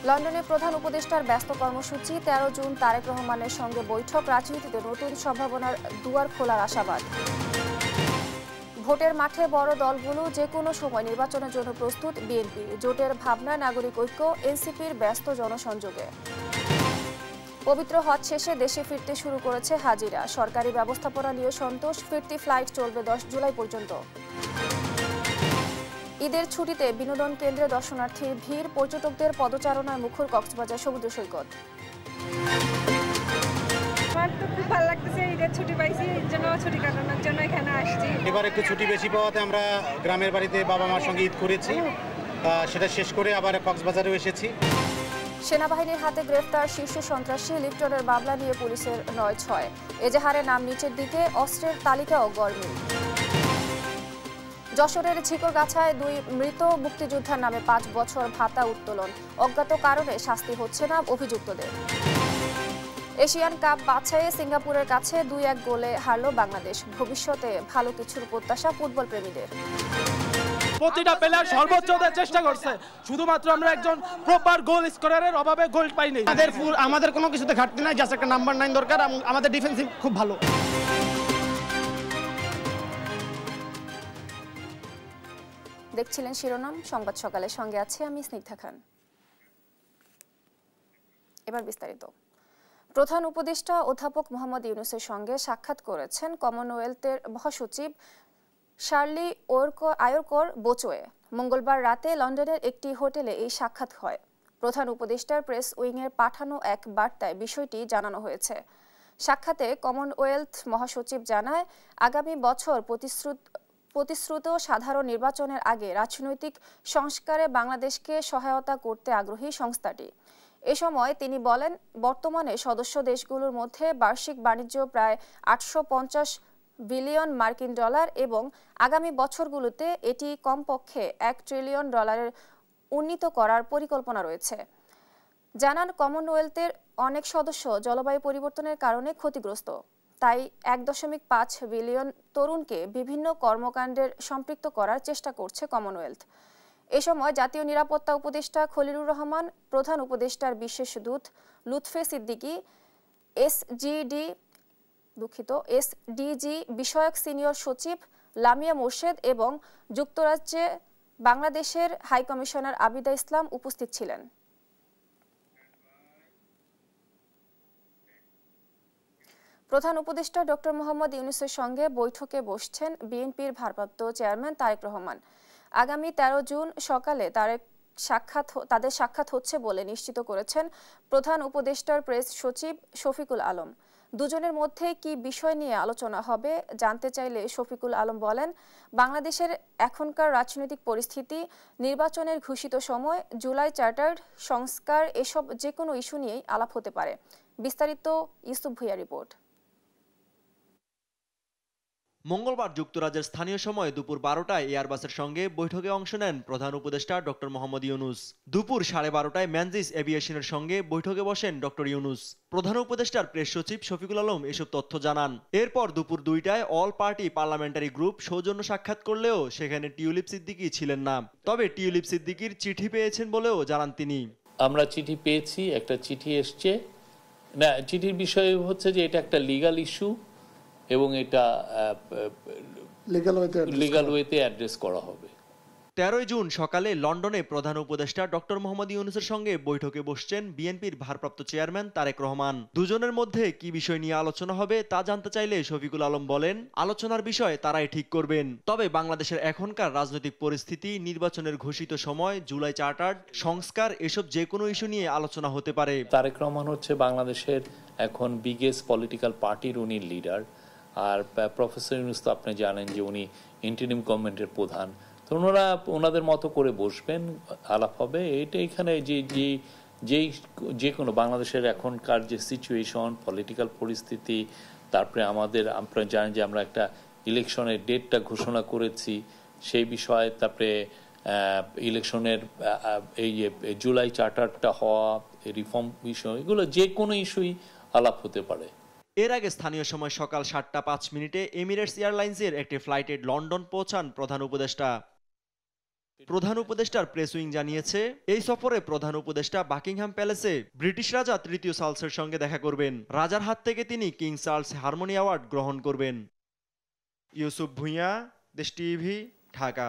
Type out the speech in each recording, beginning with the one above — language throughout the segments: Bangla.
লন্ডনে প্রধান উপদেষ্টার ব্যস্ত কর্মসূচি। 13 জুন তারেক রহমানের সঙ্গে বৈঠক। রাজনীতিতে নতুন সম্ভাবনার দুয়ার খোলার আশাবাদ। ভোটের মাঠে বড় দলগুলো যে কোনো সময় নির্বাচনের জন্য প্রস্তুত। বিএনপি জোটের ভাবনা, নাগরিক ঐক্য, এনসিপির ব্যস্ত জনসংযোগে। পবিত্র হজ শেষে দেশে ফিরতে শুরু করেছে হাজিরা। সরকারি ব্যবস্থাপনা নিয়ে সন্তোষ। ফিরতি ফ্লাইট চলবে 10 জুলাই পর্যন্ত। ঈদের ছুটিতে বিনোদন কেন্দ্রে দর্শনার্থীর ভিড়। পর্যটকদের পদচারণায় মুখর কক্সবাজার সমুদ্র সৈকত। আমার তো খুব ভালো লাগতেছে, ঈদের ছুটি পাইছি, এর জন্য ছুটি কাটানোর জন্য এখানে আসছি। এবার একটু ছুটি বেশি পাওয়াতে আমরা গ্রামের বাড়িতে বাবা মার সঙ্গে ঈদ করেছি, সেটা শেষ করে আবার কক্সবাজারেও এসেছি। সেনাবাহিনীর হাতে গ্রেফতার শীর্ষ সন্ত্রাসী। লিপ্টনের মামলা নিয়ে পুলিশের 9-6। এজাহারে নাম নিচের দিকে। অস্ত্রের তালিকাও গরমিল। যশোরের ঝিকরগাছায় 2 মৃত মুক্তিযোদ্ধার নামে 5 বছর ভাতা উত্তোলন। অজ্ঞাত কারণে শাস্তি হচ্ছে না অভিযুক্তদের। এশিয়ান কাপ বাছাইয়ে সিঙ্গাপুরের কাছে 2-1 গোলে হারল বাংলাদেশ। ভবিষ্যতে ভালো কিছুর প্রত্যাশা ফুটবল প্রেমীদের। প্রতিটা প্লেয়ার সর্বোচ্চ দেওয়ার চেষ্টা করছে, শুধুমাত্র আমরা একজন প্রপার গোল স্কোরারের অভাবে গোল পাইনি। আমাদের কোনো কিছুতে ঘাটতি নাই, জাস্ট একটা নাম্বার 9 দরকার। আমাদের ডিফেন্সিভ খুব ভালো। দেখছিলেন শিরোনাম সংবাদ সকালের সঙ্গে আছে আমি স্নিগ্ধা খান। এবার বিস্তারিত। প্রধান উপদেষ্টা অধ্যাপক মোহাম্মদ ইউনূসের সঙ্গে সাক্ষাৎ করেছেন কমনওয়েলথের মহাসচিব শার্লি আয়রকর বোচোয়ে। মঙ্গলবার রাতে লন্ডনের একটি হোটেলে এই সাক্ষাৎ হয়। প্রধান উপদেষ্টার প্রেস উইংয়ের পাঠানো এক বার্তায় বিষয়টি জানানো হয়েছে। সাক্ষাতে কমনওয়েলথ মহাসচিব জানায়, আগামী বছর প্রতিশ্রুত সাধারণ নির্বাচনের আগে রাজনৈতিক সংস্কারে বাংলাদেশকে সহায়তা করতে আগ্রহী সংস্থাটি। এ সময় তিনি বলেন, বর্তমানে সদস্য দেশগুলোর মধ্যে বার্ষিক বাণিজ্য প্রায় 850 বিলিয়ন মার্কিন ডলার এবং আগামী বছরগুলোতে এটি কমপক্ষে $1 ট্রিলিয়ন উন্নীত করার পরিকল্পনা রয়েছে। জানান, কমনওয়েলথের অনেক সদস্য জলবায়ু পরিবর্তনের কারণে ক্ষতিগ্রস্ত। তাই 1.5 বিলিয়ন তরুণকে বিভিন্ন কর্মকাণ্ডের সম্পৃক্ত করার চেষ্টা করছে কমনওয়েলথ। এ সময় জাতীয় নিরাপত্তা উপদেষ্টা খলিলুর রহমান, প্রধান উপদেষ্টার বিশেষ দূত লুৎফে সিদ্দিকী, এসডিজি বিষয়ক সিনিয়র সচিব লামিয়া মোর্শেদ এবং যুক্তরাজ্যে বাংলাদেশের হাইকমিশনার আবিদা ইসলাম উপস্থিত ছিলেন। প্রধান উপদেষ্টা ডক্টর মোহাম্মদ ইউনূসের সঙ্গে বৈঠকে বসছেন বিএনপির ভারপ্রাপ্ত চেয়ারম্যান তারেক রহমান। আগামী 13 জুন সকালে তাদের সাক্ষাৎ হচ্ছে বলে নিশ্চিত করেছেন প্রধান উপদেষ্টার প্রেস সচিব শফিকুল আলম। দুজনের মধ্যে কি বিষয় নিয়ে আলোচনা হবে জানতে চাইলে শফিকুল আলম বলেন, বাংলাদেশের এখনকার রাজনৈতিক পরিস্থিতি, নির্বাচনের ঘোষিত সময়, জুলাই চার্টার সংস্কার, এসব যে কোনো ইস্যু নিয়েই আলাপ হতে পারে। বিস্তারিত ইউসুফ ভুইয়া রিপোর্ট। মঙ্গলবার যুক্তরাজ্যের স্থানীয় সময় দুপুর 12টায় এয়ারবাসের সঙ্গে বৈঠকে অংশ নেন প্রধান উপদেষ্টা ডক্টর মোহাম্মদ ইউনূস। দুপুর 12:30টায় ম্যানজিস এভিয়েশনের সঙ্গে বৈঠকে বসেন ডক্টর ইউনূস। প্রধান উপদেষ্টার প্রেস সচিব শফিকুল আলম এসব তথ্য জানান। এরপর দুপুর 2টায় অল পার্টি পার্লামেন্টারি গ্রুপ সৌজন্য সাক্ষাৎ করলেও সেখানে টিউলিপ সিদ্দিকী ছিলেন না। তবে টিউলিপ সিদ্দিকীর চিঠি পেয়েছেন বলেও জানান তিনি। আমরা চিঠি পেয়েছি, একটা চিঠি এসছে না। চিঠির বিষয় হচ্ছে যে এটা একটা লিগ্যাল ইস্যু এবং এটা লিগ্যাল ওয়েতে অ্যাড্রেস করা হবে। 13 জুন সকালে লন্ডনে প্রধান উপদেষ্টা ডক্টর মোহাম্মদ ইউনূসের সঙ্গে বৈঠকে বসছেন বিএনপির ভারপ্রাপ্ত চেয়ারম্যান তারেক রহমান। দুজনের মধ্যে কি বিষয় নিয়ে আলোচনা হবে তা জানতে চাইলে শফিকুল আলম বলেন, আলোচনার বিষয় তারাই ঠিক করবেন। তবে বাংলাদেশের এখনকার রাজনৈতিক পরিস্থিতি, নির্বাচনের ঘোষিত সময়, জুলাই চার্টার সংস্কার, এসব যে কোনো ইস্যু নিয়ে আলোচনা হতে পারে। তারেক রহমান হচ্ছে বাংলাদেশের এখন বিগেস্ট পলিটিক্যাল পার্টির উনি লিডার। আর প্রফেসর ইউনূস তো আপনি জানেন যে উনি ইন্টারিম গভর্নমেন্টের প্রধান। তো ওনাদের মতো করে বসবেন, আলাপ হবে। এটা এখানে যে কোনো বাংলাদেশের এখনকার যে সিচুয়েশন, পলিটিক্যাল পরিস্থিতি, তারপরে আপনারা জানেন যে আমরা একটা ইলেকশনের ডেটটা ঘোষণা করেছি, সেই বিষয়ে, তারপরে ইলেকশনের এই জুলাই চার্টারটা হওয়া, রিফর্ম বিষয়, এগুলো যে কোনো ইস্যুই আলাপ হতে পারে। এর আগে স্থানীয় সময় সকাল 7:05 এমিরেটস এয়ারলাইন্সের একটি ফ্লাইটে লন্ডন পৌঁছান প্রধান উপদেষ্টা। প্রধান উপদেষ্টার প্রেস উইং জানিয়েছে, এই সফরে প্রধান উপদেষ্টা বাকিংহাম প্যালেসে ব্রিটিশ রাজা তৃতীয় চার্লসের সঙ্গে দেখা করবেন। রাজার হাত থেকে তিনি কিং চার্লস হারমোনি অ্যাওয়ার্ড গ্রহণ করবেন। ইউসুফ ভুঁইয়া, দেশ টিভি, ঢাকা।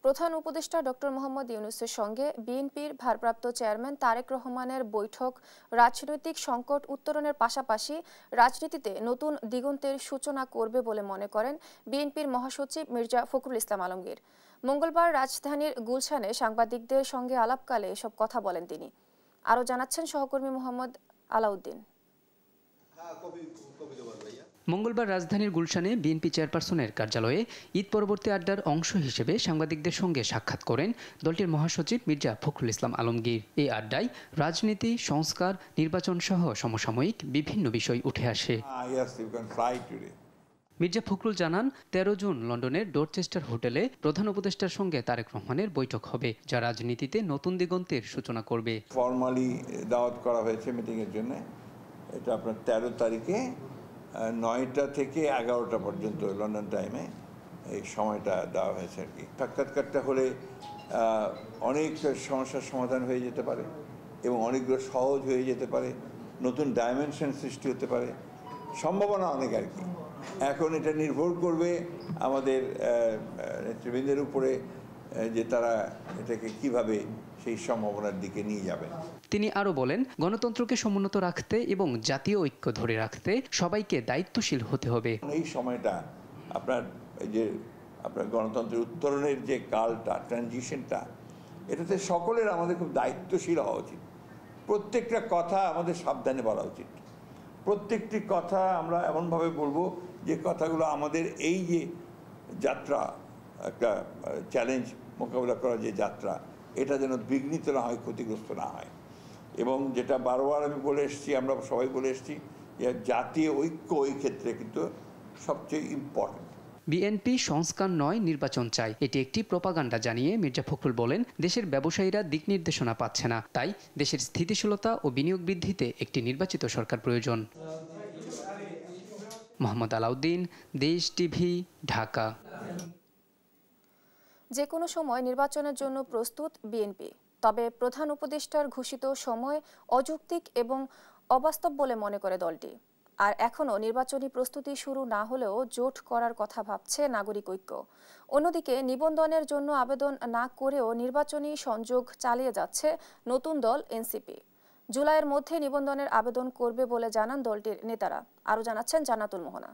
প্রধান উপদেষ্টা ডক্টর মোহাম্মদ ইউনূসের সঙ্গে বিএনপির ভারপ্রাপ্ত চেয়ারম্যান তারেক রহমানের বৈঠক রাজনৈতিক সংকট উত্তরণের পাশাপাশি রাজনীতিতে নতুন দিগন্তের সূচনা করবে বলে মনে করেন বিএনপির মহাসচিব মির্জা ফখরুল ইসলাম আলমগীর। মঙ্গলবার রাজধানীর গুলশানে সাংবাদিকদের সঙ্গে আলাপকালে এসব কথা বলেন তিনি। আরও জানাচ্ছেন সহকর্মী মোহাম্মদ আলাউদ্দিন। মঙ্গলবার রাজধানীর গুলশানে বিএনপি চেয়ারপারসনের কার্যালয়ে ঈদ পরবর্তী আড্ডার অংশ হিসেবে সাংবাদিকদের সঙ্গে সাক্ষাৎ করেন দলটির মহাসচিব মির্জা ফখরুল ইসলাম আলমগীর। এই আড্ডায় রাজনীতি, সংস্কার, নির্বাচন সহ সমসাময়িক বিভিন্ন বিষয় উঠে আসে। মির্জা ফখরুল জানান, 13 জুন লন্ডনের ডোরচেস্টার হোটেলে প্রধান উপদেষ্টার সঙ্গে তারেক রহমানের বৈঠক হবে, যা রাজনীতিতে নতুন দিগন্তের সূচনা করবে। ফর্মালি দাওয়াত করা হয়েছে মিটিংয়ের জন্য। এটা আপনার 13 তারিখে 9টা থেকে 11টা পর্যন্ত লন্ডন টাইমে এই সময়টা দেওয়া হয়েছে আর কি। সাক্ষাৎকারটা হলে অনেক সমস্যার সমাধান হয়ে যেতে পারে এবং অনেকগুলো সহজ হয়ে যেতে পারে, নতুন ডাইমেনশন সৃষ্টি হতে পারে, সম্ভাবনা অনেক আর কি। এখন এটা নির্ভর করবে আমাদের নেতৃবৃন্দের উপরে যে তারা এটাকে কিভাবে সেই সম্ভাবনার দিকে নিয়ে যাবেন। তিনি আরো বলেন, গণতন্ত্রকে সমুন্নত রাখতে এবং জাতীয় ঐক্য ধরে রাখতে সবাইকে দায়িত্বশীল হতে হবে। এই সময়টা আপনার গণতন্ত্রের উত্তরণের যে কালটা, ট্রানজিশনটা, এটাতে সকলের আমাদের খুব দায়িত্বশীল হওয়া উচিত। প্রত্যেকটা কথা আমাদের সাবধানে বলা উচিত। প্রত্যেকটি কথা আমরা এমনভাবে বলবো যে কথাগুলো আমাদের এই যে যাত্রা, একটা চ্যালেঞ্জ মোকাবিলা করার যে যাত্রা, এটা যেন বিঘ্নিত না হয়, ক্ষতিগ্রস্ত না হয়। এবং যেটা বারবার আমি বলে এসেছি, আমরা সবাই বলে এসেছি, যে জাতীয় ঐক্য ওই ক্ষেত্রে কিন্তু সবচেয়ে ইম্পর্টেন্ট। বিএনপি সংস্কার নয়, নির্বাচন চায়, এটি একটি প্রোপাগান্ডা জানিয়ে মির্জা ফখরুল বলেন, দেশের ব্যবসায়ীরা দিক নির্দেশনা পাচ্ছে না, তাই দেশের স্থিতিশীলতা ও বিনিয়োগ বৃদ্ধিতে একটি নির্বাচিত সরকার প্রয়োজন। মোহাম্মদ আলাউদ্দিন, দেশ টিভি, ঢাকা। যে কোনো সময় নির্বাচনের জন্য প্রস্তুত বিএনপি, তবে প্রধান উপদেষ্টার ঘোষিত সময় অযৌক্তিক এবং অবাস্তব বলে মনে করে দলটি। আর এখনও নির্বাচনী প্রস্তুতি শুরু না হলেও জোট করার কথা ভাবছে নাগরিক ঐক্য। অন্যদিকে নিবন্ধনের জন্য আবেদন না করেও নির্বাচনী সংযোগ চালিয়ে যাচ্ছে নতুন দল এনসিপি। জুলাইয়ের মধ্যে নিবন্ধনের আবেদন করবে বলে জানান দলটির নেতারা। আরও জানাচ্ছেন জান্নাতুল মোহনা।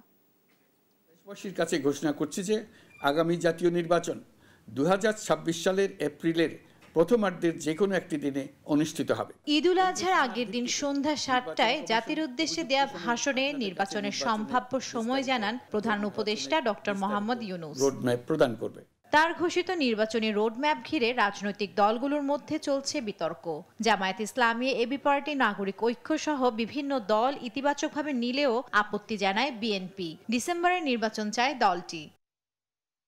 দেশবাসীর কাছে ঘোষণা করছি যে আগামী জাতীয় নির্বাচন 2026 সালের এপ্রিলের প্রথমার্ধের যে কোনো একটি দিনে অনুষ্ঠিত হবে। ঈদুল আজহার আগের দিন সন্ধ্যা 7টায় জাতির উদ্দেশ্যে দেয়া ভাষণে নির্বাচনের সম্ভাব্য সময় জানান প্রধান উপদেষ্টা ডক্টর মোহাম্মদ ইউনূস। রোডম্যাপ প্রদান করবে। তার ঘোষিত নির্বাচনী রোডম্যাপ ঘিরে রাজনৈতিক দলগুলোর মধ্যে চলছে বিতর্ক। জামায়াত ইসলামী, এবি পার্টি, নাগরিক ঐক্য সহ বিভিন্ন দল ইতিবাচকভাবে নিলেও আপত্তি জানায় বিএনপি। ডিসেম্বরের নির্বাচন চায় দলটি।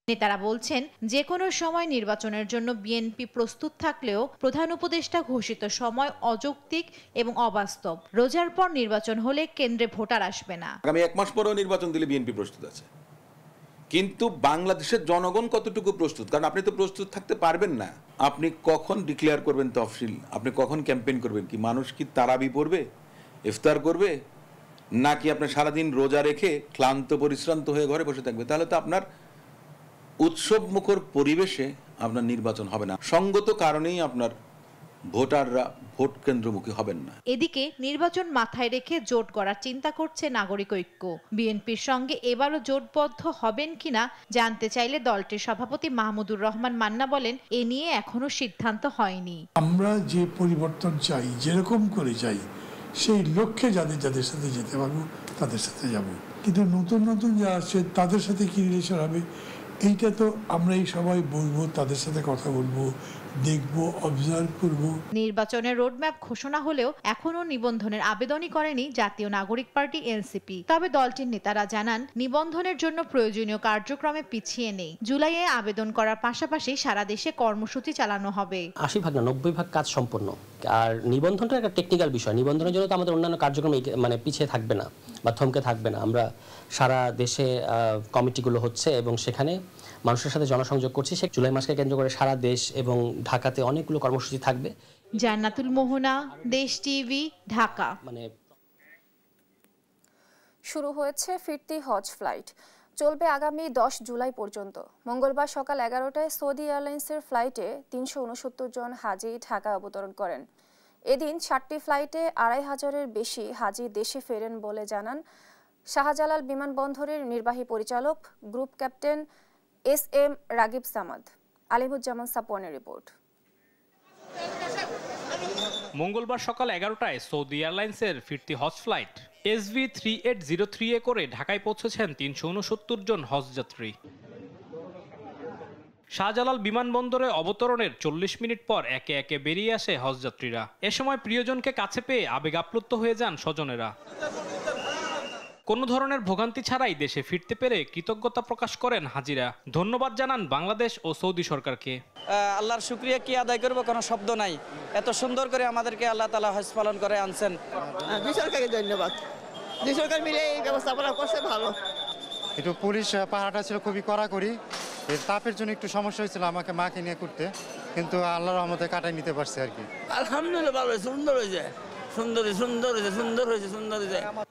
নেতারা বলছেন, যে কোনো সময় নির্বাচনের জন্য বিএনপি প্রস্তুত থাকলেও প্রধান উপদেষ্টা ঘোষিত সময় অযৌক্তিক এবং অবাস্তব। রোজার পর নির্বাচন হলে কেন্দ্রে ভোটার আসবে না। আগামী 1 মাস পরেও নির্বাচন দিলে বিএনপি প্রস্তুত আছে, কিন্তু বাংলাদেশের জনগণ কতটুকু প্রস্তুত? কারণ আপনি তো প্রস্তুত থাকতে পারবেন না। আপনি কখন ডিক্লেয়ার করবেন তফসিল, আপনি কখন ক্যাম্পেইন করবেন? কি মানুষ কি তারাবি পড়বে, ইফতার করবে, নাকি আপনার সারাদিন রোজা রেখে ক্লান্ত পরিশ্রান্ত হয়ে ঘরে বসে থাকবে? তাহলে তো আপনার উৎসব মুখর পরিবেশে আপনার নির্বাচন হবে না। সঙ্গত কারণেই আপনার ভোটাররা ভোট কেন্দ্রমুখী হবেন না। এদিকে নির্বাচন মাথায় রেখে জোট গড়ার চিন্তা করছে নাগরিক ঐক্য। বিএনপির সঙ্গে এবারও জোটবদ্ধ হবেন কিনা জানতে চাইলে দলটির সভাপতি মাহমুদুর রহমান মান্না বলেন, এ নিয়ে এখনো সিদ্ধান্ত হয়নি। আমরা যে পরিবর্তন চাই, যেরকম করে চাই, সেই লক্ষ্যে যাদের সাথে যেতে পারবো তাদের সাথে যাব, কিন্তু নতুন নতুন যারা আছে তাদের সাথে কি রিলেশন হবে, এইটা তো আমরা এই সবাই বলবো, তাদের সাথে কথা বলবো, দেখবো, অবজার্ভ করবো। নির্বাচনের রোডম্যাপ ঘোষণা হলেও এখনো নিবন্ধনের আবেদনই করেনি জাতীয় নাগরিক পার্টি এনসিপি। তবে দলটির নেতারা জানান, নিবন্ধনের জন্য প্রয়োজনীয় কার্যক্রমে পিছিয়ে নেই। জুলাইয়ে আবেদন করার পাশাপাশি সারা দেশে কর্মসূচি চালানো হবে। 80 ভাগ না 90 ভাগ কাজ সম্পন্ন। আর নিবন্ধনটা একটা টেকনিক্যাল বিষয়। নিবন্ধনের জন্য তো আমাদের অন্যান্য কার্যক্রম পিছিয়ে থাকবে না বা থমকে থাকবে না। আমরা সারা দেশে কমিটিগুলো হচ্ছে এবং সেখানে মানুষের সাথে জনসংযোগ করছি। সে জুলাই মাসকে কেন্দ্র করে সারা দেশ এবং ঢাকাতে অনেকগুলো কর্মসূচি থাকবে। জান্নাতুল মোহনা, দেশ টিভি, ঢাকা। শুরু হয়েছে ফিরতি হজ ফ্লাইট, চলবে আগামী 10 জুলাই পর্যন্ত। মঙ্গলবার সকাল 11টায় সৌদি এয়ারলাইন্সের ফ্লাইটে 369 জন হাজি ঢাকা অবতরণ করেন। এদিন 7টি ফ্লাইটে 2500-এর বেশি হাজি দেশে ফেরেন বলে জানান শাহজালাল বিমানবন্দরের নির্বাহী পরিচালক group captain SM Ragib Samad. Alimuzzaman সাপওয়ানের রিপোর্ট। মঙ্গলবার সকাল 11টায় সৌদি এয়ারলাইন্সের ফিরতি হজ ফ্লাইট SV3803 করে ঢাকায় পৌঁছেছেন 369 জন হজযাত্রী। শাহজালাল বিমানবন্দরে অবতরণের 40 মিনিট পর একে একে বেরিয়ে আসে হজযাত্রীরা। এ সময় প্রিয়জনকে কাছে পেয়ে আবেগ আপ্লুত হয়ে যান স্বজনেরা। কোনো ধরনের ভোগান্তি ছাড়াই দেশে ফিরতে পেরে কৃতজ্ঞতা প্রকাশ করেন হাজিরা। ধন্যবাদ জানান বাংলাদেশ ও সৌদি সরকারকে। আল্লাহর শুকরিয়া কি আদায় করব, কোনো শব্দ নাই। এত সুন্দর করে আমাদেরকে আল্লাহ তাআলা হজ পালন করে আনছেন। দুই সরকারকে ধন্যবাদ। দুই সরকার মিলে এই ব্যবস্থাপনা করছে ভালো। একটু পুলিশ পাহারাটা ছিল খুবই কড়াকড়ি, এর তাপের জন্য একটু সমস্যা হয়েছিল আমাকে মাকে নিয়ে করতে, কিন্তু আল্লাহর রহমতে কাটাই নিতে পারছি আর কি। আলহামদুলিল্লাহ ভালো, সুন্দর হয়েছে।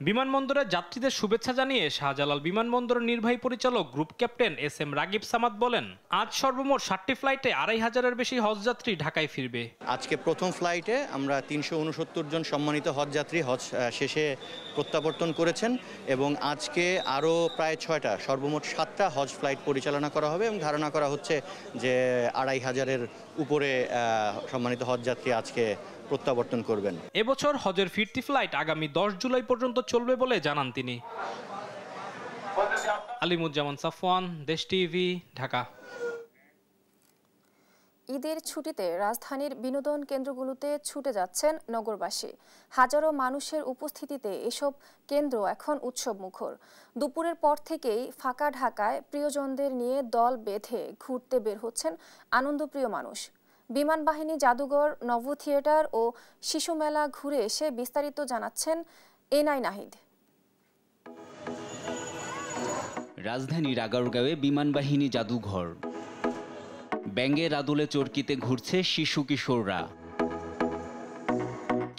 বিমানবন্দরে যাত্রীদের শুভেচ্ছা জানিয়ে শাহজালাল বিমানবন্দরের নির্বাহী পরিচালক group captain SM Ragib Samad বলেন, আজ সর্বমোট 7টি ফ্লাইটে 2500-এর বেশি হজযাত্রী ঢাকায় ফিরবে। আজকে প্রথম ফ্লাইটে আমরা 369 জন সম্মানিত হজযাত্রী হজ শেষে প্রত্যাবর্তন করেছেন এবং আজকে আরও প্রায় 6টা, সর্বমোট 7টা হজ ফ্লাইট পরিচালনা করা হবে এবং ধারণা করা হচ্ছে যে 2500-এর উপরে সম্মানিত হজযাত্রী আজকে প্রত্যাবর্তন করবেন। এবছর হজের ফিরতি ফ্লাইট আগামী 10 জুলাই পর্যন্ত চলবে বলে জানান তিনি। আলিমুজ্জামান সাফওয়ান, দেশ টিভি, ঢাকা। ঈদের ছুটিতে রাজধানীর বিনোদন কেন্দ্রগুলোতে ছুটে যাচ্ছেন নগরবাসী। হাজারো মানুষের উপস্থিতিতে এসব কেন্দ্র এখন উৎসব মুখর। দুপুরের পর থেকেই ফাঁকা ঢাকায় প্রিয়জনদের নিয়ে দল বেঁধে ঘুরতে বের হচ্ছেন আনন্দপ্রিয় মানুষ। বিমান বাহিনী, জাদুঘর, নভ থিয়েটার ও শিশু মেলা ঘুরে এসে বিস্তারিত জানাচ্ছেন এনআই নাহিদ। রাজধানীর আগারগাঁওয়ে বিমান বাহিনী জাদুঘর, ব্যাঙের আদলে চরকিতে ঘুরছে শিশু কিশোররা,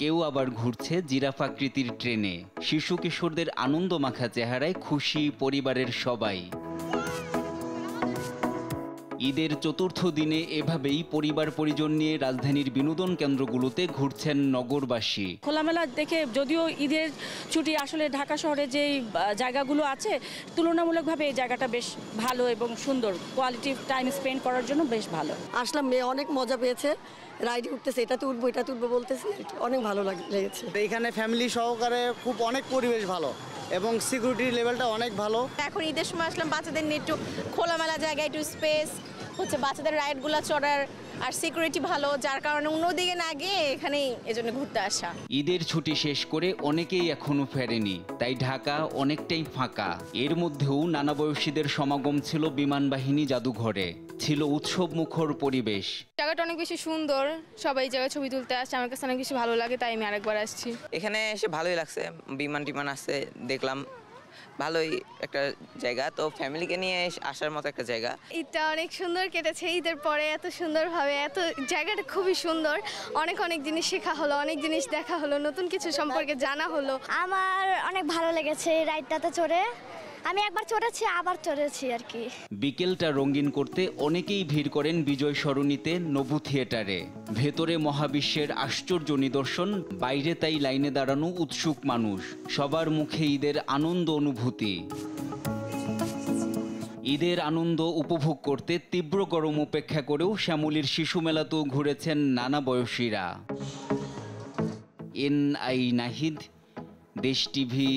কেউ আবার ঘুরছে জিরাফাকৃতির ট্রেনে। শিশু কিশোরদের আনন্দ মাখা চেহারায় খুশি পরিবারের সবাই। ঈদের চতুর্থ দিনে এভাবেই পরিবার পরিজন নিয়ে রাজধানীর বিনোদন কেন্দ্রগুলোতে ঘুরছেন নগরবাসী। খোলামেলা দেখে যদিও ঈদের ছুটি আসলে ঢাকা শহরে যে জায়গাগুলো আছে তুলনামূলকভাবে এই জায়গাটা বেশ ভালো এবং সুন্দর, কোয়ালিটি টাইম স্পেন্ড করার জন্য বেশ ভালো। আসলাম, মেয়ে অনেক মজা পেয়েছে, রাইড উঠতেছে, এটাতে উঠবো বলতেছে, অনেক ভালো লেগেছে। এখানে ফ্যামিলি সহকারে খুব অনেক পরিবেশ ভালো এবং সিকিউরিটি লেভেলটা অনেক ভালো। এখন ঈদের সময় আসলাম বাচ্চাদের নিয়ে একটু খোলামেলা জায়গায়, একটু স্পেস হচ্ছে, বাচ্চাদের রাইডগুলো চড়ার আর সিকিউরিটি ভালো, যার কারণে অন্যদিকে না গিয়ে এখানেই এজন্য ঘুরতে আসা। ঈদের ছুটি শেষ করে অনেকেই এখনো ফেরেনি, তাই ঢাকা অনেকটাই ফাঁকা। এর মধ্যেও নানা বয়সীদের সমাগম ছিল বিমান বাহিনী জাদুঘরে। ছিল উৎসব মুখর পরিবেশ। জায়গাটা অনেক বেশি সুন্দর, সবাই জায়গায় ছবি তুলতে আসছে, আমার কাছে অনেক বেশি ভালো লাগে, তাই আমি আরেকবার আসছি। এখানে এসে ভালোই লাগছে, বিমান টিমান আসছে দেখলাম, ভালোই একটা জায়গা, তো ফ্যামিলিকে নিয়ে আসার মতো একটা জায়গা। ঈদটা অনেক সুন্দর কেটেছে, ঈদের পরে এত সুন্দরভাবে, এত জায়গাটা খুবই সুন্দর, অনেক জিনিস শেখা হলো, অনেক জিনিস দেখা হলো, নতুন কিছু সম্পর্কে জানা হলো। আমার অনেক ভালো লেগেছে রাইডটাতে চড়ে, আমি একবার চড়েছি, আবার চড়েছি আর কি। বিকেলটা রঙিন করতে অনেকেই ভিড় করেন বিজয় সরণিতে নভ থিয়েটারে। ভেতরে মহাবিশ্বের আশ্চর্য নিদর্শন, বাইরে তাই লাইনে দাঁড়ানো উৎসুক মানুষ। সবার মুখে ঈদের আনন্দ অনুভূতি। ঈদের আনন্দ উপভোগ করতে তীব্র গরম উপেক্ষা করেও শ্যামলীর শিশু মেলাতেও ঘুরেছেন নানা বয়সীরা। এনআই নাহিদ, দেশ টিভি,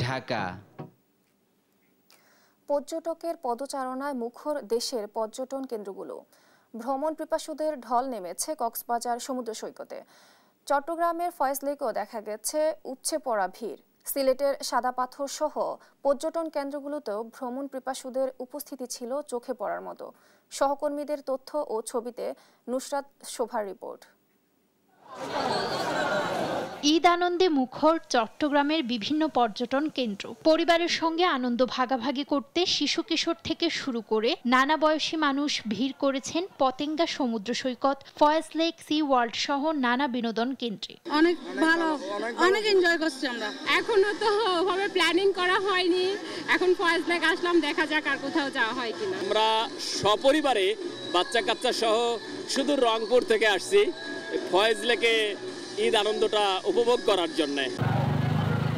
ঢাকা। পর্যটকের পদচারণায় মুখর দেশের পর্যটন কেন্দ্রগুলো। ভ্রমণ পিপাসুদের ঢল নেমেছে কক্সবাজার সমুদ্র সৈকতে। চট্টগ্রামের ফয়েজ লেকেও দেখা গেছে উপচে পড়া ভিড়। সিলেটের সাদা পাথর সহ পর্যটন কেন্দ্রগুলোতেও ভ্রমণ পিপাসুদের উপস্থিতি ছিল চোখে পড়ার মতো। সহকর্মীদের তথ্য ও ছবিতে নুসরাত শোভার রিপোর্ট। ঈদ আনন্দে মুখর চট্টগ্রামের বিভিন্ন পর্যটন কেন্দ্র। পরিবারের সঙ্গে আনন্দ ভাগাভাগি করতে শিশু কিশোর থেকে শুরু করে নানা বয়সী মানুষ ভিড় করেছেন পতেঙ্গা সমুদ্র সৈকত, ফয়েজ লেক, সি ওয়ার্ল্ড সহ নানা বিনোদন কেন্দ্রে। অনেক ভালো, অনেক এনজয় করছি আমরা। এখনো তো ওভাবে প্ল্যানিং করা হয়নি, এখন ফয়েজ লেক আসলাম, দেখা যাক আর কোথাও যাওয়া হয় কিনা। আমরা সপরিবারে বাচ্চা কাচ্চা সহ শুধু রংপুর থেকে আসছি ফয়েজ লেকে ঈদ আনন্দটা উপভোগ করার জন্য।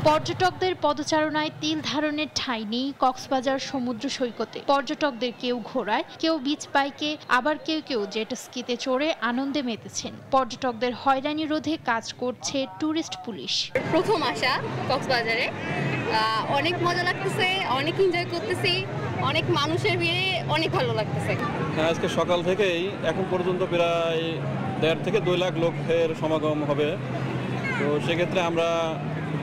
পর্যটকদের পদচারণায় তিল ধারণের ঠাঁই নেই কক্সবাজার সমুদ্র সৈকতে। পর্যটকদের কেউ ঘোড়ায়, কেউ বিচ বাইকে, আবার কেউ কেউ জেট স্কিতে চড়ে আনন্দে মেতেছেন। পর্যটকদের হয়রানি রোধে কাজ করছে ট্যুরিস্ট পুলিশ। প্রথম আসা কক্সবাজারে, অনেক মজা লাগতেছে, অনেক এনজয় করতেছি, অনেক মানুষের ভিড়ে অনেক ভালো লাগতেছে। আজকে সকাল থেকেই এখন পর্যন্ত প্রায় 1.5 থেকে 2 লাখ লোকের সমাগম হবে। তো সেক্ষেত্রে আমরা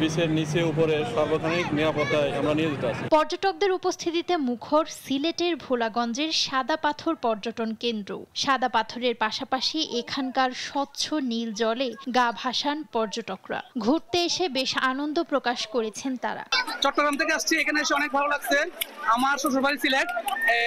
বিচের নিচে উপরে সার্বক্ষণিক নিরাপত্তায় আমরা নিয়োজিত আছি। পর্যটকদের উপস্থিতিতে মুখর সিলেটের ভোলাগঞ্জের সাদা পাথর পর্যটন কেন্দ্র। সাদা পাথরের পাশাপাশি এখানকার স্বচ্ছ নীল জলে গা ভাসান পর্যটকরা। ঘুরতে এসে বেশ আনন্দ প্রকাশ করেছেন তারা। চট্টগ্রাম থেকে আসছি, এখানে এসে অনেক ভালো লাগছে। আমার শ্বশুরবাড়ি সিলেট,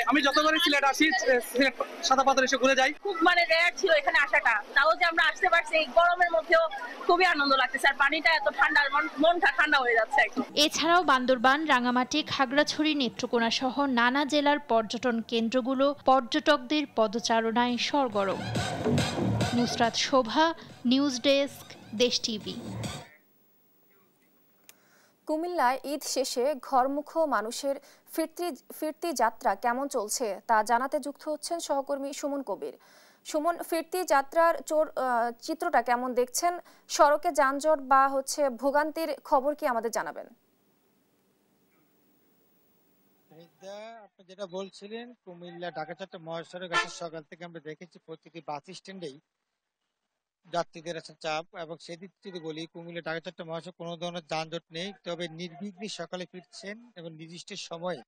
আমি যতবারই সিলেট আসি সিলেট সাদা পাথর এসে ঘুরে যাই। খুব রেয়ার ছিল এখানে আসাটা, তাও যে আমরা আসতে পারছি এই গরমের মধ্যেও খুবই আনন্দ লাগতেছে। আর পানিটা এত ঠান্ডা, মনটা ঠান্ডা হয়ে যাচ্ছে একদম। এছাড়াও বান্দরবান, রাঙামাটি, খাগড়াছড়ি, নেত্রকোনা সহ নানা জেলার পর্যটন কেন্দ্রগুলো পর্যটকদের পদচারণায় সরগরম। নুসরাত শোভা, নিউজ ডেস্ক, দেশ টিভি। কুমিল্লায় ঈদ শেষে ঘরমুখ মানুষের ফিরতি যাত্রা কেমন চলছে তা জানাতে যুক্ত হচ্ছেন সহকর্মী সুমন কবির। সুমন, ফিরতি যাত্রার চিত্রটা কেমন দেখছেন? সড়কে যানজট বা ভোগান্তির খবর কি আমাদের জানাবেন? আপনি যেটা বলছিলেন, কুমিল্লা ঢাকা চট্টগ্রাম মহাসড়ক আছে, সকাল থেকে আমরা দেখেছি প্রতিটি বাস স্ট্যান্ডেই যাত্রীদের আছে চাপ। এবং সেদিক থেকে বলি, কুমিল্লা ঢাকা চট্টগ্রাম মহাসড়ক কোনো ধরনের যানজট নেই, তবে নির্বিঘ্নে সকালে ফিরছেন এবং নির্দিষ্ট সময়ে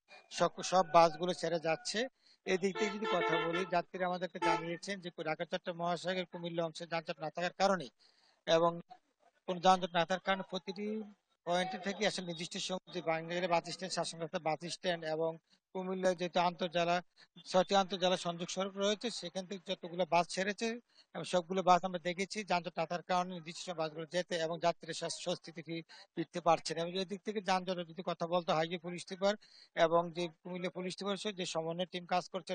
সব বাসগুলো ছেড়ে যাচ্ছে। এদিক থেকে যদি কথা বলি, যাত্রীরা আমাদেরকে জানিয়েছেন যে ঢাকা চট্টগ্রাম মহাসড়কের কুমিল্লা অংশে যানজট না থাকার কারণে এবং কোন যানজট না থাকার কারণে প্রতিটি পয়েন্টে থেকে আসলে নির্দিষ্ট সময় যে বাংলাদেশের বাস স্ট্যান্ড, শাসন রাস্তা বাস স্ট্যান্ড এবং কুমিল্লায় যেহেতু আন্তর্জেলা 6টি আন্তর্জেলা সংযোগ সড়ক রয়েছে, সেখান থেকে যতগুলো বাস ছেড়েছে এবং সবগুলো বাস আমরা দেখেছি যানজট না থাকার কারণে নির্দিষ্ট বাসগুলো যেতে এবং যাত্রীরা স্বস্তিতে ফিরতে পারছেন। এবং এদিক থেকে যানজটের যদি কথা বলতে হয়, যে পুলিশ সুপার এবং যে কুমিল্লা পুলিশ সুপার যে সমন্বয় টিম কাজ করছে,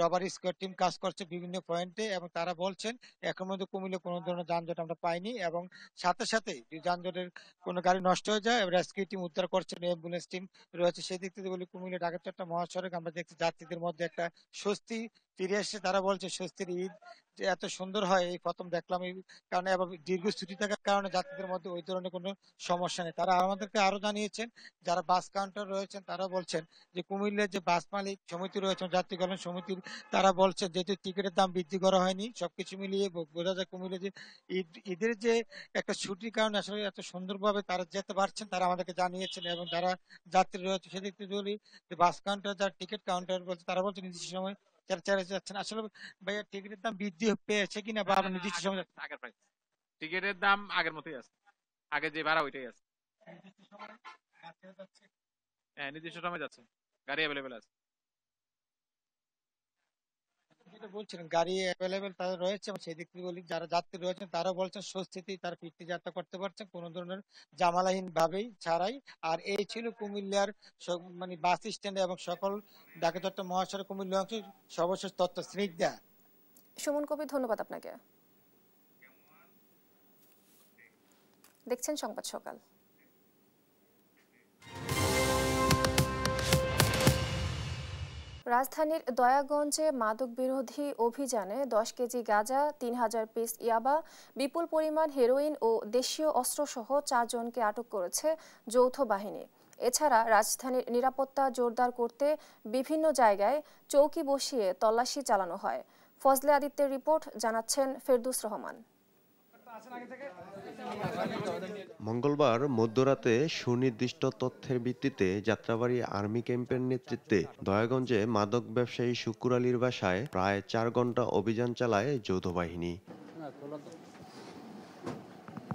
রবার স্কোয়াড টিম কাজ করছে বিভিন্ন পয়েন্টে, এবং তারা বলছেন এখন মধ্যে কুমিল্লা কোনো ধরনের যানজট আমরা পাইনি। এবং সাথে সাথে যে যানজটের কোনো গাড়ি নষ্ট হয়ে যায়, রেস্কিউ টিম উদ্ধার করছেন, অ্যাম্বুলেন্স টিম রয়েছে। সেদিক থেকে বলি কুমিল্লা ঢাকা চট্টগ্রাম মহাসড়ক আমরা দেখছি যাত্রীদের মধ্যে একটা স্বস্তি ফিরে এসেছে। তারা বলছে স্বস্তির ঈদ যে এত সুন্দর হয় এই প্রথম দেখলাম, এই কারণে আবার দীর্ঘ ছুটি থাকার কারণে যাত্রীদের মধ্যে ওই ধরনের কোনো সমস্যা নেই। তারা আমাদেরকে আরো জানিয়েছেন, যারা বাস কাউন্টার রয়েছেন তারা বলছেন যে কুমিল্লার যে বাস মালিক সমিতি রয়েছেন, যাত্রী কল্যাণ সমিতির, তারা বলছেন যেহেতু টিকিটের দাম বৃদ্ধি করা হয়নি, সবকিছু মিলিয়ে বোঝা যায় কুমিল্লা যে ঈদের যে একটা ছুটির কারণে আসলে এত সুন্দরভাবে তারা যেতে পারছেন, তারা আমাদেরকে জানিয়েছেন। এবং যারা যাত্রী রয়েছে সেদিক থেকে বলি যে বাস কাউন্টার, যারা টিকিট কাউন্টার বলছে, তারা বলছে নির্দিষ্ট সময় যাচ্ছেন। আসলে ভাইয়া টিকিটের দাম বৃদ্ধি পেয়েছে কিনা বা নির্দিষ্ট সময় আগের প্রাইস, টিকিটের দাম আগের মতোই আছে, আগে যে ভাড়া ওইটাই আছে। হ্যাঁ, নির্দিষ্ট সময় যাচ্ছে, গাড়ি অ্যাভেলেবেল আছে। যেটা বলছিলেন গাড়ি অ্যাভেলেবেল তাদের রয়েছে, এবং সেই দিক থেকে বলি যারা যাত্রী রয়েছেন তারা বলছেন স্বস্তিতেই তারা ফিরতি যাত্রা করতে পারছেন কোনো ধরনের জামালাহীন ভাবেই ছাড়াই। আর এই ছিল কুমিল্লার মানে বাস স্ট্যান্ড এবং সকল ঢাকা চট্টগ্রাম মহাসড়ক কুমিল্লা অংশের সর্বশেষ তথ্য। স্নিগ্ধা। সুমন কবির, ধন্যবাদ আপনাকে। দেখছেন সংবাদ সকাল। রাজধানীর দয়াগঞ্জে মাদক বিরোধী অভিযানে 10 কেজি গাঁজা, 3000 পিস ইয়াবা, বিপুল পরিমাণ হেরোইন ও দেশীয় অস্ত্রসহ 4 জনকে আটক করেছে যৌথ বাহিনী। এছাড়া রাজধানীর নিরাপত্তা জোরদার করতে বিভিন্ন জায়গায় চৌকি বসিয়ে তল্লাশি চালানো হয়। ফজলে আদিত্যের রিপোর্ট, জানাচ্ছেন ফেরদৌস রহমান। মঙ্গলবার মধ্যরাতে সুনির্দিষ্ট তথ্যের ভিত্তিতে যাত্রাবাড়ী আর্মি ক্যাম্পের নেতৃত্বে দয়াগঞ্জে মাদক ব্যবসায়ী শুকুর আলীর বাসায় প্রায় 4 ঘন্টা অভিযান চালায় যৌথ বাহিনী।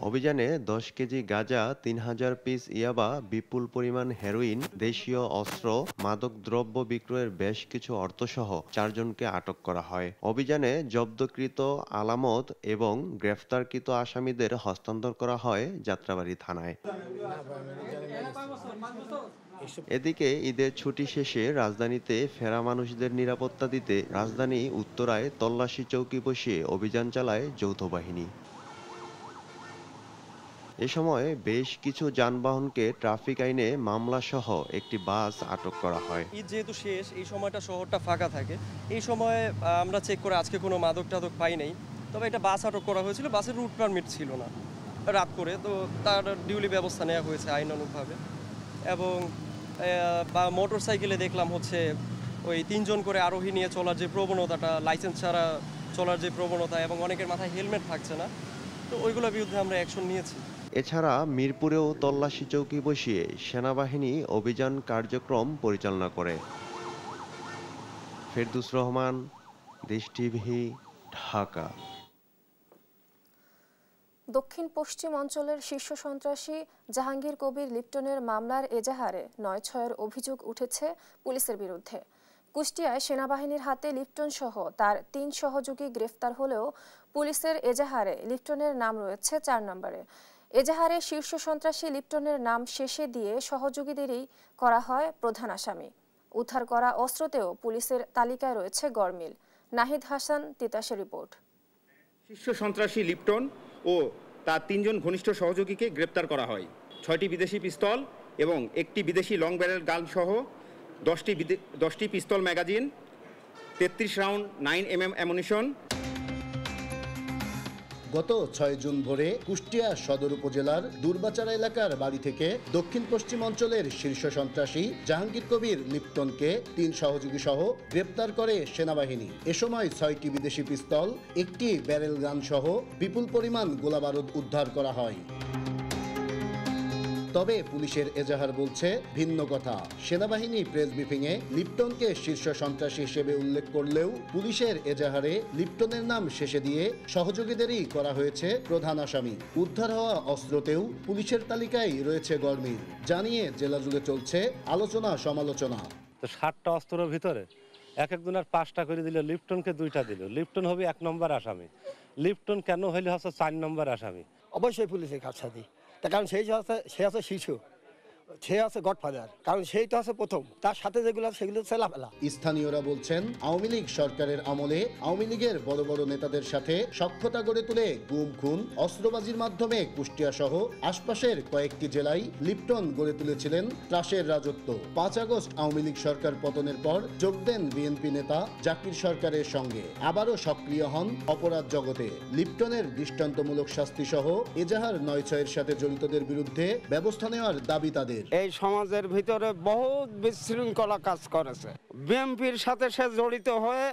অভিযানে 10 কেজি গাঁজা, 3000 পিস ইয়াবা, বিপুল পরিমাণ হেরোইন, দেশীয় অস্ত্র, মাদক দ্রব্য বিক্রয়ের বেশ কিছু অর্থসহ 4 জনকে আটক করা হয়। অভিযানে জব্দকৃত আলামত এবং গ্রেফতারকৃত আসামিদের হস্তান্তর করা হয় যাত্রাবাড়ী থানায়। এদিকে ঈদের ছুটি শেষে রাজধানীতে ফেরা মানুষদের নিরাপত্তা দিতে রাজধানী উত্তরায় তল্লাশি চৌকি বসিয়ে অভিযান চালায় যৌথ বাহিনী। এ সময় বেশ কিছু যানবাহনকে ট্রাফিক আইনে মামলা সহ একটি বাস আটক করা হয়। ঈদ যেহেতু শেষ, এই সময়টা শহরটা ফাঁকা থাকে, এই সময়ে আমরা চেক করে আজকে কোনো মাদক টাদক পাই নাই। তবে এটা বাস আটক করা হয়েছিল, বাসের রুট পারমিট ছিল না রাত করে, তো তার ডিউলি ব্যবস্থা নেওয়া হয়েছে আইনানুগভাবে। এবং বা মোটর সাইকেলে দেখলাম হচ্ছে ওই 3 জন করে আরোহী নিয়ে চলার যে প্রবণতাটা, লাইসেন্স ছাড়া চলার যে প্রবণতা, এবং অনেকের মাথায় হেলমেট থাকছে না, তো ওইগুলোর বিরুদ্ধে আমরা অ্যাকশন নিয়েছি। এছাড়া মিরপুরেও তল্লাশি চৌকি বসিয়ে সেনাবাহিনী অভিযান কার্যক্রম পরিচালনা করে। ফেরদৌস রহমান, দেশ টিভি, ঢাকা। দক্ষিণ পশ্চিম অঞ্চলের শীর্ষ সন্ত্রাসী জাহাঙ্গীর কবির লিপ্টনের মামলার এজাহারে ৯/৬-এর অভিযোগ উঠেছে পুলিশের বিরুদ্ধে। কুষ্টিয়ায় সেনাবাহিনীর হাতে লিপ্টন সহ তার 3 সহযোগী গ্রেফতার হলেও পুলিশের এজাহারে লিপ্টনের নাম রয়েছে 4 নম্বরে। এজাহারে শীর্ষ সন্ত্রাসী লিপ্টনের নাম শেষে দিয়ে সহযোগীদেরই করা হয় প্রধান আসামি। উদ্ধার করা অস্ত্রতেও পুলিশের তালিকায় রয়েছে গরমিল। নাহিদ হাসান, তিতাসের রিপোর্ট। শীর্ষ সন্ত্রাসী লিপ্টন ও তার 3 জন ঘনিষ্ঠ সহযোগীকে গ্রেপ্তার করা হয়। 6টি বিদেশি পিস্তল এবং একটি বিদেশি লং ব্যারেল গান সহ 10টি পিস্তল ম্যাগাজিন, 33 রাউন্ড 9mm অ্যামুনিশন। গত 6 জুন ভোরে কুষ্টিয়া সদর উপজেলার দুর্বাচারা এলাকার বাড়ি থেকে দক্ষিণ পশ্চিম অঞ্চলের শীর্ষ সন্ত্রাসী জাহাঙ্গীর কবির লিপ্টনকে 3 সহযোগী সহ গ্রেপ্তার করে সেনাবাহিনী। এ সময় 6টি বিদেশি পিস্তল, একটি ব্যারেল গান সহ বিপুল পরিমাণ গোলাবারুদ উদ্ধার করা হয়। তবে পুলিশের এজাহার বলছে ভিন্ন কথা। সেনাবাহিনী প্রেস ব্রিফিংয়ে লিপ্টনকে শীর্ষ সন্ত্রাসী হিসেবে উল্লেখ করলেও পুলিশের এজাহারে লিপ্টনের নাম শেষে দিয়ে সহযোগীদেরই করা হয়েছে প্রধান আসামি। উদ্ধার হওয়া অস্ত্রতেও পুলিশের তালিকায় রয়েছে গরমিল। জানিয়ে জেলা জুড়ে চলছে আলোচনা সমালোচনা। তো 60টা অস্ত্রের ভিতরে একজনের 5টা করে দিল, লিপ্টনকে 2টা দিল। লিপ্টন হবে 1 নম্বর আসামি, লিপ্টন কেন হইলে হচ্ছে 4 নম্বর আসামি। অবশ্যই পুলিশের কাছে দিই, তার কারণ সে আছে শিশু, সে আছে গডফাদার, কারণ সেই তো আছে প্রথম, তার সাথে যেগুলো সেগুলো ছেলাফেলা। স্থানীয়রা বলছেন আওয়ামী লীগ সরকারের আমলে আওয়ামী লীগের বড় বড় নেতাদের সাথে সখ্যতা গড়ে তুলে গুম খুন অস্ত্রবাজির মাধ্যমে কুষ্টিয়া সহ আশপাশের কয়েকটি জেলায় লিপ্টন গড়ে তুলেছিলেন ত্রাসের রাজত্ব। 5 আগস্ট আওয়ামী লীগ সরকার পতনের পর যোগ দেন বিএনপি নেতা জাকির সরকারের সঙ্গে, আবারও সক্রিয় হন অপরাধ জগতে। লিপ্টনের দৃষ্টান্তমূলক শাস্তি সহ এজাহার 9/6-এর সাথে জড়িতদের বিরুদ্ধে ব্যবস্থা নেওয়ার দাবি তাদের। এই সমাজের ভিতরে বহুত বিশৃঙ্খলা কাজ করেছে। বিএনপির সাথে সে জড়িত হয়ে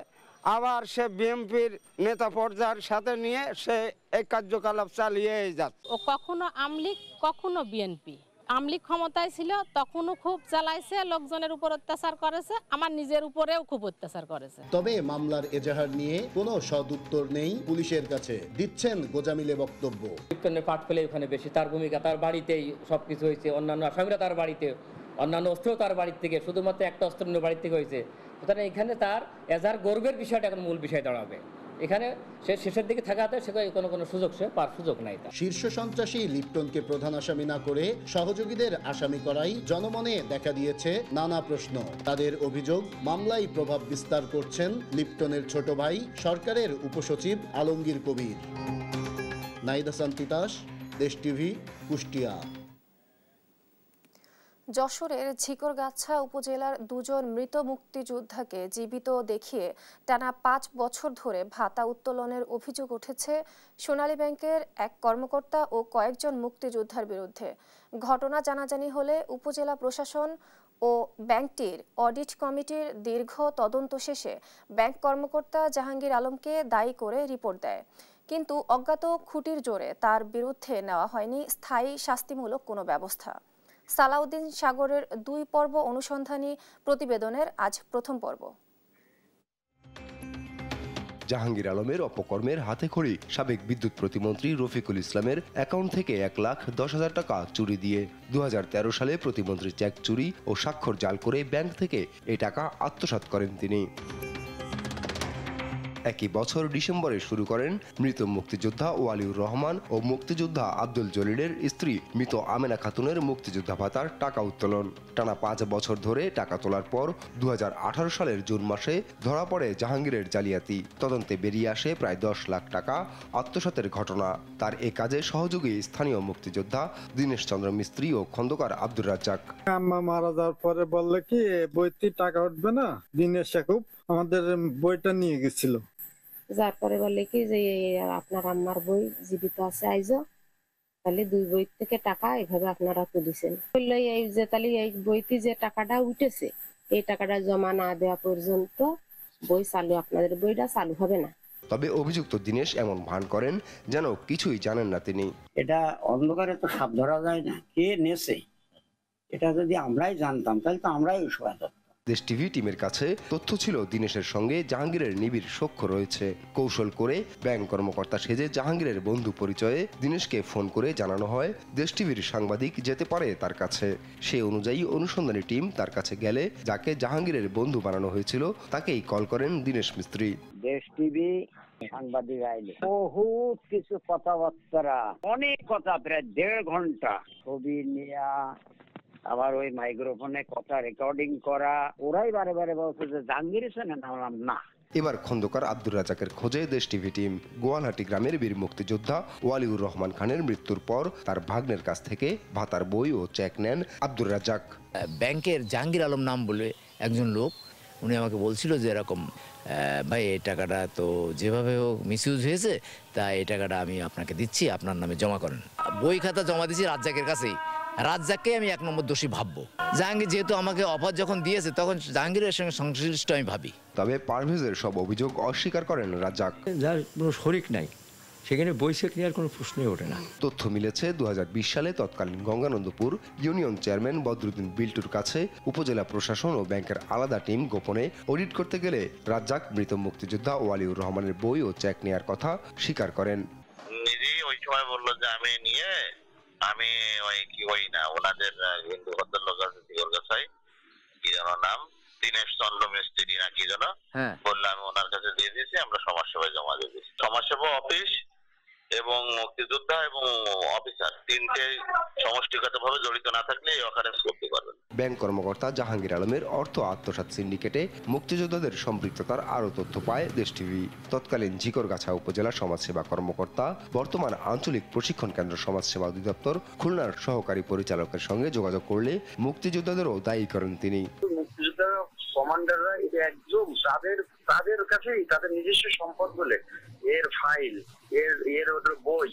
আবার সে বিএনপির নেতা পর্যায়ের সাথে নিয়ে সে এই কার্যকলাপ চালিয়ে যাচ্ছে। ও কখনো আমলিগ কখনো বিএনপি। আমলিগ ক্ষমতায় ছিল তখনও খুব চালাইছে, লোকজনের উপর অত্যাচার করেছে, আমার নিজের উপরেও খুব অত্যাচার করেছে। তবে মামলার এজাহার নিয়ে কোনো সদুত্তর নেই পুলিশের কাছে, দিচ্ছেন গোজামিলে বক্তব্য। লিপ্টনের পাঠ পেলে ওখানে বেশি, তার ভূমিকা, তার বাড়িতেই সবকিছু হয়েছে, অন্যান্য আসামিরা তার বাড়িতে, অন্যান্য অস্ত্র তার বাড়ির থেকে, শুধুমাত্র একটা অস্ত্র নিয়ে বাড়ির থেকে হয়েছে। সুতরাং এখানে তার এজাহার গর্বের বিষয়টা এখন মূল বিষয় দাঁড়াবে। এখানে সে শেষের দিকে থাকাতে সে কোনো সুযোগ সে পার সুযোগ নাই। শীর্ষ সন্ত্রাসী লিপ্টনকে প্রধান আসামি না করে সহযোগীদের আসামি করাই জনমনে দেখা দিয়েছে নানা প্রশ্ন। তাদের অভিযোগ মামলায় প্রভাব বিস্তার করছেন লিপ্টনের ছোট ভাই সরকারের উপসচিব আলমগীর কবির। নাহিদ হাসান, তিতাস, দেশ টিভি, কুষ্টিয়া। যশোরের ঝিকরগাছা উপজেলার 2 জন মৃত মুক্তিযোদ্ধাকে জীবিত দেখিয়ে টানা 5 বছর ধরে ভাতা উত্তোলনের অভিযোগ উঠেছে সোনালী ব্যাংকের এক কর্মকর্তা ও কয়েকজন মুক্তিযোদ্ধার বিরুদ্ধে। ঘটনা জানাজানি হলে উপজেলা প্রশাসন ও ব্যাংকটির অডিট কমিটির দীর্ঘ তদন্ত শেষে ব্যাংক কর্মকর্তা জাহাঙ্গীর আলমকে দায়ী করে রিপোর্ট দেয়। কিন্তু অজ্ঞাত খুঁটির জোরে তার বিরুদ্ধে নেওয়া হয়নি স্থায়ী শাস্তিমূলক কোনো ব্যবস্থা। সালাউদ্দিন সাগরের 2 পর্ব অনুসন্ধানী প্রতিবেদনের আজ প্রথম পর্ব। জাহাঙ্গীর আলমের অপকর্মের হাতেখড়ি সাবেক বিদ্যুৎ প্রতিমন্ত্রী রফিকুল ইসলামের অ্যাকাউন্ট থেকে 1,10,000 টাকা চুরি দিয়ে 2013 সালে প্রতিমন্ত্রী চেক চুরি ও স্বাক্ষর জাল করে ব্যাংক থেকে এই টাকা আত্মসাৎ করেন তিনি। একই বছর ডিসেম্বরে শুরু করেন মৃত মুক্তিযোদ্ধা ওয়ালিউর রহমান ও মুক্তিযোদ্ধা আব্দুল জলিলের স্ত্রী মৃত আমেনা খাতুনের মুক্তিযোদ্ধা ভাতার টাকা উত্তোলন। টানা 5 বছর ধরে টাকা তোলার পর 2018 সালের জুন মাসে ধরা পড়ে জাহাঙ্গীরের জালিয়াতি। তদন্তে বেরিয়ে আসে প্রায় 10 লাখ টাকা আত্মসাতের ঘটনা। তার এ কাজে সহযোগী স্থানীয় মুক্তিযোদ্ধা দীনেশ চন্দ্র মিস্ত্রি ও খন্দকার আব্দুর রাজ্জাক। আম্মা মারা যাওয়ার পরে বললে কি বইতে টাকা উঠবে না, দীনেশ সাকুব আমাদের বইটা নিয়ে গেছিল। যার পরে বলে কি যে আপনার আম্মার বই জীবিত আছে আইজো, তাহলে 2 বই থেকে টাকা এভাবে আপনারা তুলিছেন। বললো এই যে তাহলে এই বইতে যে টাকাটা উঠেছে এই টাকাটা জমা না দেওয়া পর্যন্ত বই চালু, আপনাদের বইটা চালু হবে না। তবে অভিযুক্ত দীনেশ এমন ভান করেন যেন কিছুই জানেন না তিনি। এটা অন্ধকারে তো সাপ ধরা যায় না, কে নেছে এটা যদি আমরাই জানতাম তাহলে তো আমরাই উৎসাহ। দেশ টিভি টিমের কাছে তথ্য ছিল দীনেশের সঙ্গে জাহাঙ্গীরের নিবিড় সখ্য রয়েছে। কৌশল করে ব্যাংক কর্মকর্তা সেজে জাহাঙ্গীরের বন্ধু পরিচয়ে দীনেশকে ফোন করে জানানো হয় দেশ টিভির সাংবাদিক যেতে পারে তার কাছে। সেই অনুযায়ী অনুসন্ধানী টিম তার কাছে গেলে যাকে জাহাঙ্গীরের বন্ধু বানানো হয়েছিল তাকেই কল করেন দীনেশ মিস্ত্রি। দেশ টিভি সাংবাদিক আইলে বহুত কিছু কথাবার্তা, অনেক কথা, প্রায় 1.5 ঘন্টা ছবি নিয়া আবার ওই মাইক্রোফোনে কথা রেকর্ডিং করা। ওরাই বারে বারে বলছে যে জাহাঙ্গীর হোসেন, নাম না। এবার খন্দকার আব্দুর রাজ্জাকের খোঁজে দেশ টিভি টিম। গোয়ালহাটি গ্রামের বীর মুক্তিযোদ্ধা ওয়ালিউর রহমান খানের মৃত্যুর পর তার ভাগ্নের কাছ থেকে ভাতার বই ও চেক নেন আব্দুর রাজ্জাক। ব্যাংকের জাহাঙ্গীর আলম নাম বলে একজন লোক, উনি আমাকে বলছিল যে এরকম ভাই এই টাকাটা তো যেভাবে হোক মিসইউজ হয়েছে, তাই এই টাকাটা আমি আপনাকে দিচ্ছি, আপনার নামে জমা করেন। বই খাতা জমা দিচ্ছি রাজ্জাকের কাছেই। রাজ্জাককে আমি 1 নম্বর দোষী ভাববো। জাহাঙ্গীর যেহেতু আমাকে অফার যখন দিয়েছে তখন জাহাঙ্গীরের সঙ্গে সংশ্লিষ্ট আমি ভাবি। তবে পারভেজের সব অভিযোগ অস্বীকার করেন রাজ্জাক। যার কোনো শরিক নাই সেখানে বই চেক নেওয়ার কোনো প্রশ্নই ওঠে না। তথ্য মিলেছে 2020 সালে তৎকালীন গঙ্গানন্দপুর ইউনিয়ন চেয়ারম্যান বদরুদ্দিন বিল্টুর কাছে উপজেলা প্রশাসন ও ব্যাংকের আলাদা টিম গোপনে অডিট করতে গেলে রাজ্জাক মৃত মুক্তিযোদ্ধা ওয়ালিউর রহমানের বই ও চেক নেওয়ার কথা স্বীকার করেন। নিজেই ওই সময় বললো যে আমি ওই না ওনাদের হিন্দু ভদ্রলোক আছে দিগলগাছায়, কি যেন নাম, দীনেশ চন্দ্র মিস্ত্রি না কি যেন, বললো আমি ওনার কাছে দিয়ে দিয়েছি, আমরা সমাজসেবায় জমা দিয়ে দিয়েছি। সমাজসেবা অফিস এবং মুক্তিযোদ্ধা এবং অফিসার 3টে সমষ্টিগতভাবে জড়িত না থাকলে এই অকারেন্স করতে পারবেন। ব্যাংক কর্মকর্তা জাহাঙ্গীর আলমের অর্থ আত্মসাৎ সিন্ডিকেটে মুক্তিযোদ্ধাদের সম্পৃক্ততার আরও তথ্য পায় দেশ টিভি। তৎকালীন ঝিকরগাছা উপজেলা সমাজসেবা কর্মকর্তা, বর্তমান আঞ্চলিক প্রশিক্ষণ কেন্দ্র সমাজসেবা অধিদপ্তর খুলনার সহকারী পরিচালকের সঙ্গে যোগাযোগ করলে মুক্তিযোদ্ধাদেরও দায়ী করেন তিনি। মুক্তিযোদ্ধা কমান্ডাররা একদম তাদের কাছেই তাদের নিজস্ব সম্পদ বলে এর ফাইল, এর বই,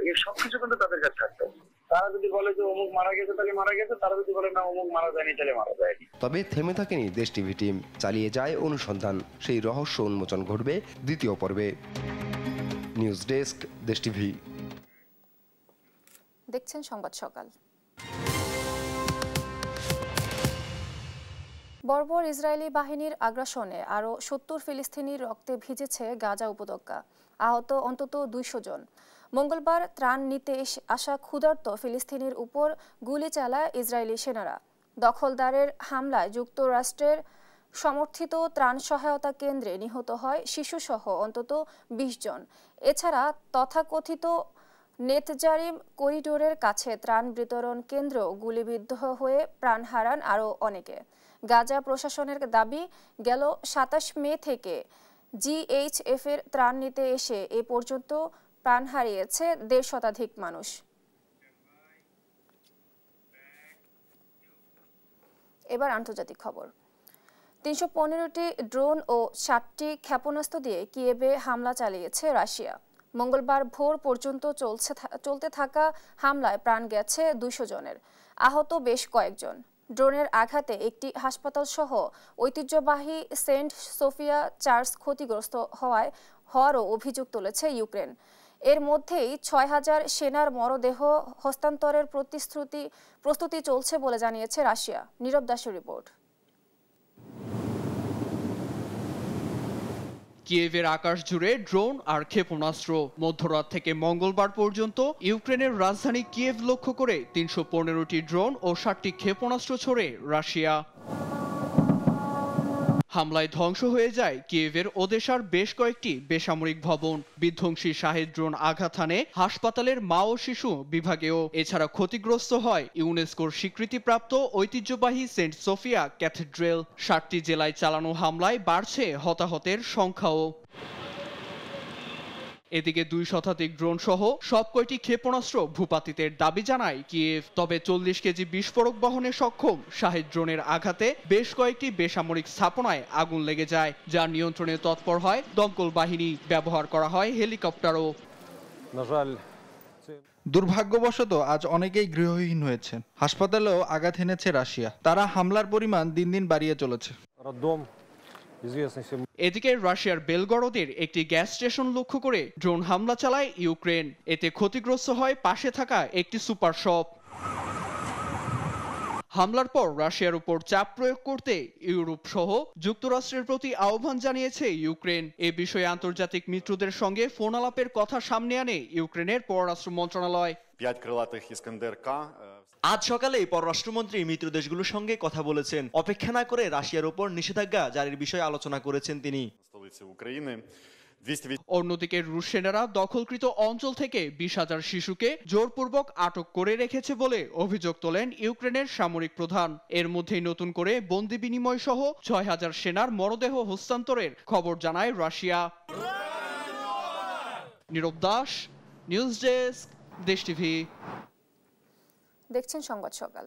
এর সবকিছু কিন্তু তাদের কাছে থাকতো। তারা যদি বলে যে অমুক মারা গেছে তাহলে মারা গেছে, তারা যদি বলে না অমুক মারা যায়নি তাহলে মারা যায়নি। তবে থেমে থাকেনি দেশ টিভি টিম, চালিয়ে যায় অনুসন্ধান। সেই রহস্য উন্মোচন ঘটবে 2য় পর্বে। নিউজ ডেস্ক, দেশ টিভি। দেখছেন সংবাদ সকাল। বর্বর ইসরায়েলি বাহিনীর আগ্রাসনে আরও 70 ফিলিস্তিনির রক্তে ভিজেছে গাজা উপত্যকা। আহত অন্তত 200 জন। মঙ্গলবার ত্রাণ নিতে আসা ক্ষুধার্ত ফিলিস্তিনির উপর গুলি চালায় ইসরায়েলি সেনারা। দখলদারের হামলায় যুক্তরাষ্ট্রের সমর্থিত ত্রাণ সহায়তা কেন্দ্রে নিহত হয় শিশুসহ অন্তত 20 জন। এছাড়া তথাকথিত নেতজারিম করিডোরের কাছে ত্রাণ বিতরণ কেন্দ্র গুলিবিদ্ধ হয়ে প্রাণ হারান আরও অনেকে। গাজা প্রশাসনের দাবি, গেল 27 মে থেকে জিএইচএফ এর ত্রাণ নিতে এসে এ পর্যন্ত প্রাণ হারিয়েছে 1.5 শতাধিক মানুষ। এবার আন্তর্জাতিক খবর। 315টি ড্রোন ও 60টি ক্ষেপণাস্ত্র দিয়ে কিয়েভে হামলা চালিয়েছে রাশিয়া। মঙ্গলবার ভোর পর্যন্ত চলতে থাকা হামলায় প্রাণ গেছে 200 জনের, আহত বেশ কয়েকজন। ড্রোনের আঘাতে একটি হাসপাতাল সহ ঐতিহ্যবাহী সেন্ট সোফিয়া চার্চ ক্ষতিগ্রস্ত হওয়ারও অভিযোগ তুলেছে ইউক্রেন। এর মধ্যেই 6000 সেনার মরদেহ হস্তান্তরের প্রস্তুতি চলছে বলে জানিয়েছে রাশিয়া। নীরব দাসের রিপোর্ট। কিয়েভের আকাশ জুড়ে ড্রোন আর ক্ষেপণাস্ত্র। মধ্যরাত থেকে মঙ্গলবার পর্যন্ত ইউক্রেনের রাজধানী কিয়েভ লক্ষ্য করে 315টি ড্রোন ও 60টি ক্ষেপণাস্ত্র ছোড়ে রাশিয়া। হামলায় ধ্বংস হয়ে যায় কিয়েভের ওদেশার বেশ কয়েকটি বেসামরিক ভবন। বিধ্বংসী শাহেদ ড্রোন আঘাত হানে হাসপাতালের মা ও শিশু বিভাগেও। এছাড়া ক্ষতিগ্রস্ত হয় ইউনেস্কোর স্বীকৃতিপ্রাপ্ত ঐতিহ্যবাহী সেন্ট সোফিয়া ক্যাথেড্রাল। 60টি জেলায় চালানো হামলায় বাড়ছে হতাহতের সংখ্যাও। এদিকে 2 শতাধিক ড্রোন সহ সব কয়টি ক্ষেপণাস্ত্র ভূপাতিতের দাবি জানায় কিয়েভ। তবে 40 কেজি বিস্ফোরক বহনে সক্ষম শাহেদ ড্রোনের আঘাতে বেশ কয়েকটি বেসামরিক স্থাপনায় আগুন লেগে যায়, যার নিয়ন্ত্রণে তৎপর হয় দমকল বাহিনী। ব্যবহার করা হয় হেলিকপ্টারও। দুর্ভাগ্যবশত আজ অনেকেই গৃহহীন হয়েছে। হাসপাতালেও আঘাত হেনেছে রাশিয়া। তারা হামলার পরিমাণ দিন দিন বাড়িয়ে চলেছে। এদিকে রাশিয়ার বেলগরদের একটি গ্যাস স্টেশন লক্ষ্য করে ড্রোন হামলা চালায় ইউক্রেন। এতে ক্ষতিগ্রস্ত হয় পাশে থাকা একটি সুপার শপ। হামলার পর রাশিয়ার উপর চাপ প্রয়োগ করতে ইউরোপ সহ যুক্তরাষ্ট্রের প্রতি আহ্বান জানিয়েছে ইউক্রেন। এ বিষয়ে আন্তর্জাতিক মিত্রদের সঙ্গে ফোন আলাপের কথা সামনে আনে ইউক্রেনের পররাষ্ট্র মন্ত্রণালয়। আজ সকালেই পররাষ্ট্রমন্ত্রী মিত্র দেশগুলোর সঙ্গে কথা বলেছেন। অপেক্ষা না করে রাশিয়ার উপর নিষেধাজ্ঞা জারির বিষয়ে আলোচনা করেছেন তিনি। অন্যদিকে রুশ সেনারা দখলকৃত অঞ্চল থেকে 20,000 শিশুকে জোরপূর্বক আটক করে রেখেছে বলে অভিযোগ তোলেন ইউক্রেনের সামরিক প্রধান। এর মধ্যেই নতুন করে বন্দি বিনিময় সহ 6,000 সেনার মরদেহ হস্তান্তরের খবর জানায় রাশিয়া। নীরব দাস, নিউজ ডেস্ক, দেশ টিভি। দেখছেন সংবাদ সকাল।